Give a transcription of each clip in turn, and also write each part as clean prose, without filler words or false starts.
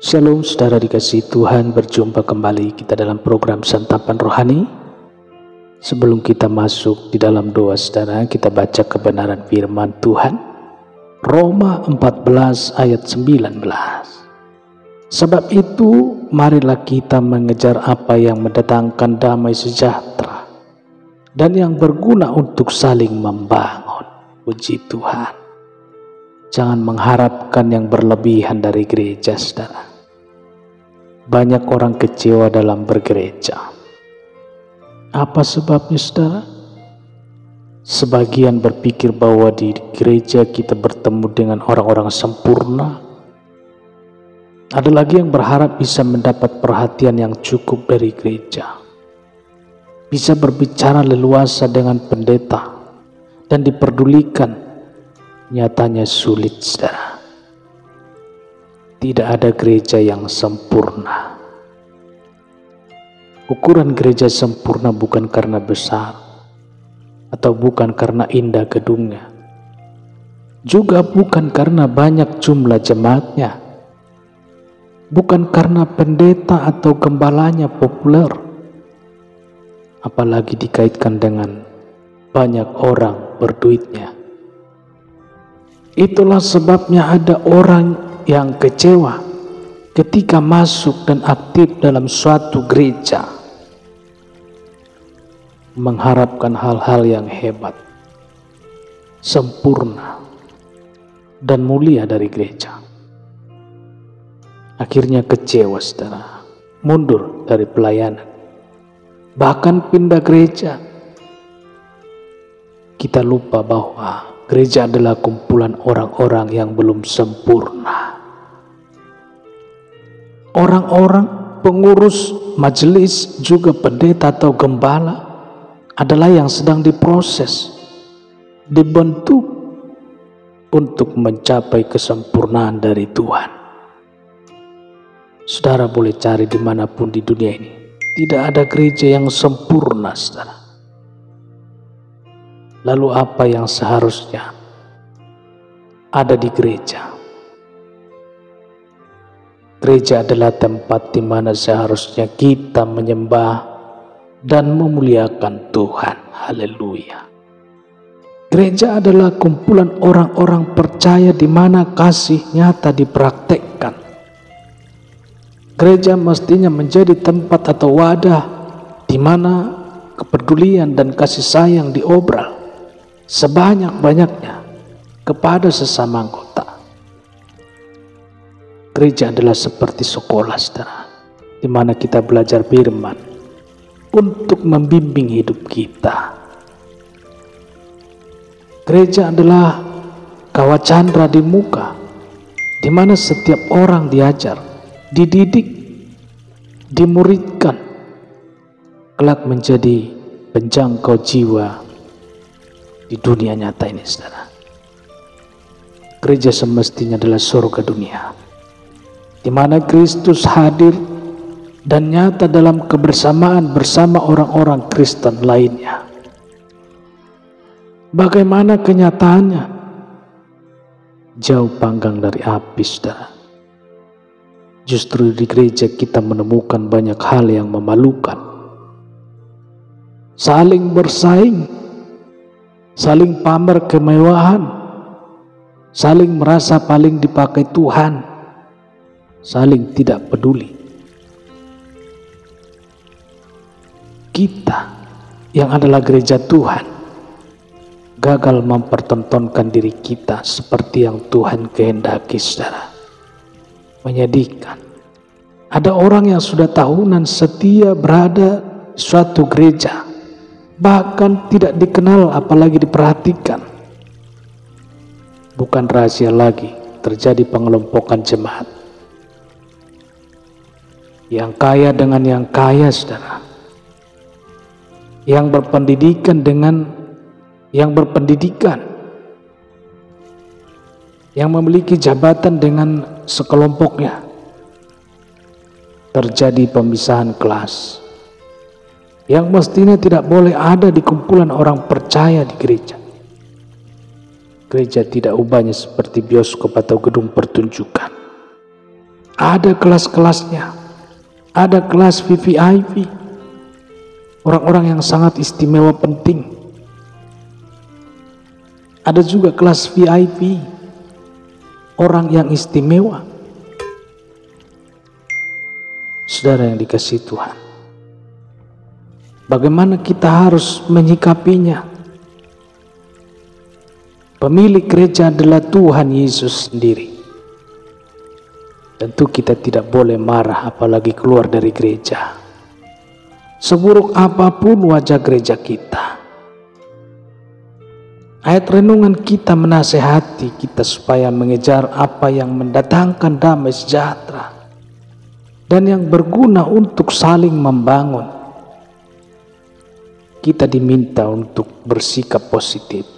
Shalom saudara dikasihi Tuhan, berjumpa kembali kita dalam program Santapan Rohani. Sebelum kita masuk di dalam doa saudara, kita baca kebenaran firman Tuhan. Roma 14 ayat 19. Sebab itu marilah kita mengejar apa yang mendatangkan damai sejahtera dan yang berguna untuk saling membangun. Puji Tuhan. Jangan mengharapkan yang berlebihan dari gereja saudara. Banyak orang kecewa dalam bergereja. Apa sebabnya saudara? Sebagian berpikir bahwa di gereja kita bertemu dengan orang-orang sempurna. Ada lagi yang berharap bisa mendapat perhatian yang cukup dari gereja. Bisa berbicara leluasa dengan pendeta dan diperdulikan. Nyatanya sulit saudara. Tidak ada gereja yang sempurna. Ukuran gereja sempurna bukan karena besar atau bukan karena indah gedungnya, juga bukan karena banyak jumlah jemaatnya, bukan karena pendeta atau gembalanya populer, apalagi dikaitkan dengan banyak orang berduitnya. Itulah sebabnya ada orang yang kecewa ketika masuk dan aktif dalam suatu gereja, mengharapkan hal-hal yang hebat, sempurna, dan mulia dari gereja. Akhirnya kecewa saudara, mundur dari pelayanan, bahkan pindah gereja. Kita lupa bahwa gereja adalah kumpulan orang-orang yang belum sempurna. Orang-orang pengurus majelis, juga pendeta atau gembala adalah yang sedang diproses, dibentuk untuk mencapai kesempurnaan dari Tuhan. Saudara boleh cari dimanapun di dunia ini, tidak ada gereja yang sempurna saudara. Lalu apa yang seharusnya ada di gereja? Gereja adalah tempat di mana seharusnya kita menyembah dan memuliakan Tuhan. Haleluya. Gereja adalah kumpulan orang-orang percaya di mana kasih nyata dipraktekkan. Gereja mestinya menjadi tempat atau wadah di mana kepedulian dan kasih sayang diobral sebanyak-banyaknya kepada sesama anggota. Gereja adalah seperti sekolah saudara, di mana kita belajar firman untuk membimbing hidup kita. Gereja adalah kawah candra di muka, di mana setiap orang diajar, dididik, dimuridkan, kelak menjadi penjangkau jiwa di dunia nyata ini saudara. Gereja semestinya adalah surga dunia, di mana Kristus hadir dan nyata dalam kebersamaan bersama orang-orang Kristen lainnya. Bagaimana kenyataannya? Jauh panggang dari api saudara. Justru di gereja kita menemukan banyak hal yang memalukan. Saling bersaing, saling pamer kemewahan, saling merasa paling dipakai Tuhan, saling tidak peduli. Kita yang adalah gereja Tuhan gagal mempertontonkan diri kita seperti yang Tuhan kehendaki saudara. Menyedihkan. Ada orang yang sudah tahunan setia berada di suatu gereja, bahkan tidak dikenal apalagi diperhatikan. Bukan rahasia lagi terjadi pengelompokan jemaat. Yang kaya dengan yang kaya saudara, yang berpendidikan dengan yang berpendidikan, yang memiliki jabatan dengan sekelompoknya. Terjadi pemisahan kelas yang mestinya tidak boleh ada di kumpulan orang percaya di gereja. Gereja tidak ubahnya seperti bioskop atau gedung pertunjukan. Ada kelas-kelasnya, ada kelas VVIP, orang-orang yang sangat istimewa penting. Ada juga kelas VIP, orang yang istimewa. Saudara yang dikasihi Tuhan, bagaimana kita harus menyikapinya? Pemilik gereja adalah Tuhan Yesus sendiri. Tentu kita tidak boleh marah apalagi keluar dari gereja. Seburuk apapun wajah gereja kita, ayat renungan kita menasehati kita supaya mengejar apa yang mendatangkan damai sejahtera dan yang berguna untuk saling membangun. Kita diminta untuk bersikap positif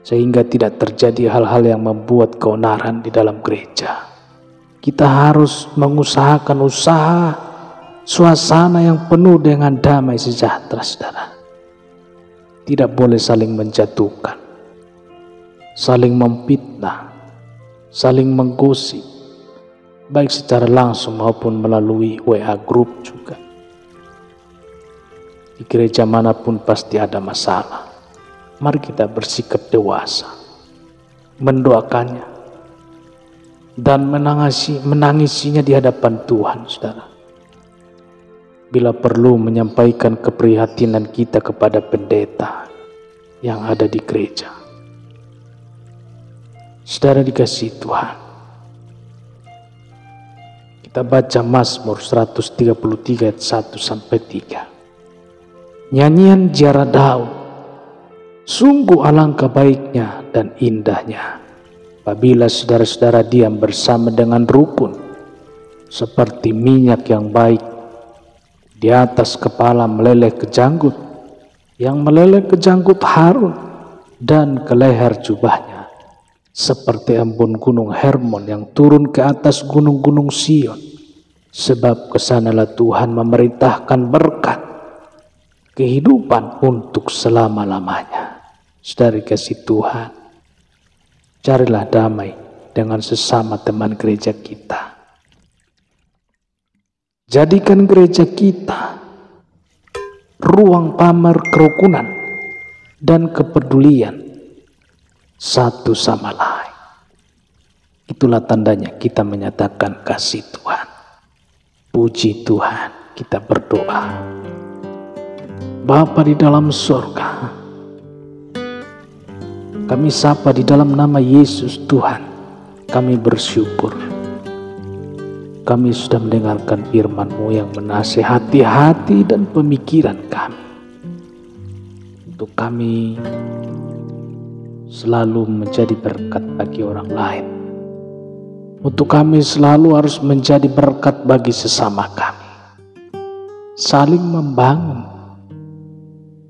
sehingga tidak terjadi hal-hal yang membuat keonaran di dalam gereja. Kita harus mengusahakan suasana yang penuh dengan damai sejahtera, saudara. Tidak boleh saling menjatuhkan, saling memfitnah, saling menggosip, baik secara langsung maupun melalui WA group juga. Di gereja manapun pasti ada masalah. Mari kita bersikap dewasa, mendoakannya, dan menangisinya di hadapan Tuhan, saudara. Bila perlu menyampaikan keprihatinan kita kepada pendeta yang ada di gereja. Saudara dikasihi Tuhan, kita baca Mazmur 133 ayat 1-3. Nyanyian ziarah Daud, sungguh alangkah baiknya dan indahnya apabila saudara-saudara diam bersama dengan rukun, seperti minyak yang baik di atas kepala meleleh ke janggut, yang meleleh ke janggut Harun dan ke leher jubahnya, seperti embun gunung Hermon yang turun ke atas gunung-gunung Sion, sebab kesanalah Tuhan memerintahkan berkat kehidupan untuk selama-lamanya. Saudara kasih Tuhan, carilah damai dengan sesama teman gereja kita. Jadikan gereja kita ruang pamer kerukunan dan kepedulian satu sama lain. Itulah tandanya kita menyatakan kasih Tuhan. Puji Tuhan, kita berdoa. Bapa di dalam surga, kami sapa di dalam nama Yesus Tuhan. Kami bersyukur kami sudah mendengarkan firman-Mu yang menasehati hati dan pemikiran kami. Untuk kami selalu menjadi berkat bagi orang lain. Untuk kami selalu harus menjadi berkat bagi sesama kami. Saling membangun,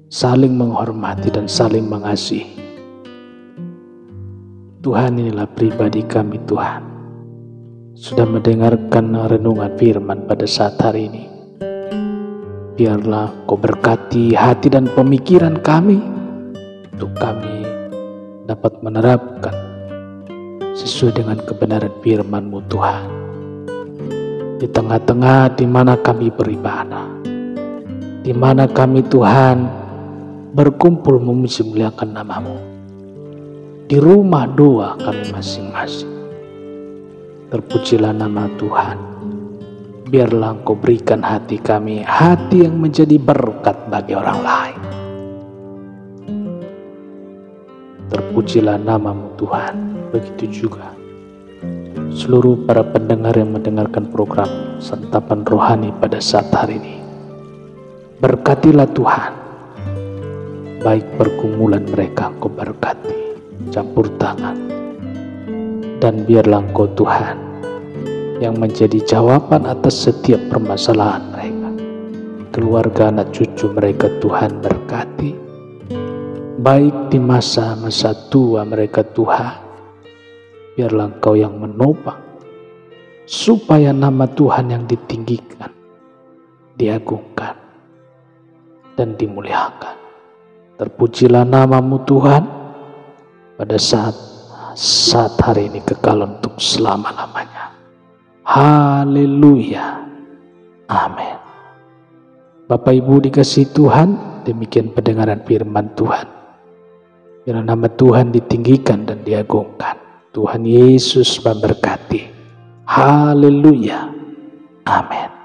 saling menghormati dan saling mengasihi. Tuhan, inilah pribadi kami Tuhan. Sudah mendengarkan renungan firman pada saat hari ini. Biarlah Kau berkati hati dan pemikiran kami, untuk kami dapat menerapkan sesuai dengan kebenaran firman-Mu Tuhan. Di tengah-tengah di mana kami beribadah, di mana kami Tuhan berkumpul memuji muliakan nama-Mu, di rumah doa kami masing-masing. Terpujilah nama Tuhan. Biarlah Engkau berikan hati kami, hati yang menjadi berkat bagi orang lain. Terpujilah nama-Mu Tuhan. Begitu juga seluruh para pendengar yang mendengarkan program Santapan Rohani pada saat hari ini. Berkatilah Tuhan. Baik pergumulan mereka Engkau berkati, campur tangan. Dan biarlah Engkau Tuhan yang menjadi jawaban atas setiap permasalahan mereka. Keluarga anak cucu mereka Tuhan berkati. Baik di masa-masa tua mereka Tuhan. Biarlah Engkau yang menopang. Supaya nama Tuhan yang ditinggikan, diagungkan, dan dimuliakan. Terpujilah nama-Mu Tuhan pada saat hari ini kekal untuk selama-lamanya. Haleluya. Amin. Bapak Ibu dikasihi Tuhan, demikian pendengaran firman Tuhan. Biar nama Tuhan ditinggikan dan diagungkan. Tuhan Yesus memberkati. Haleluya. Amin.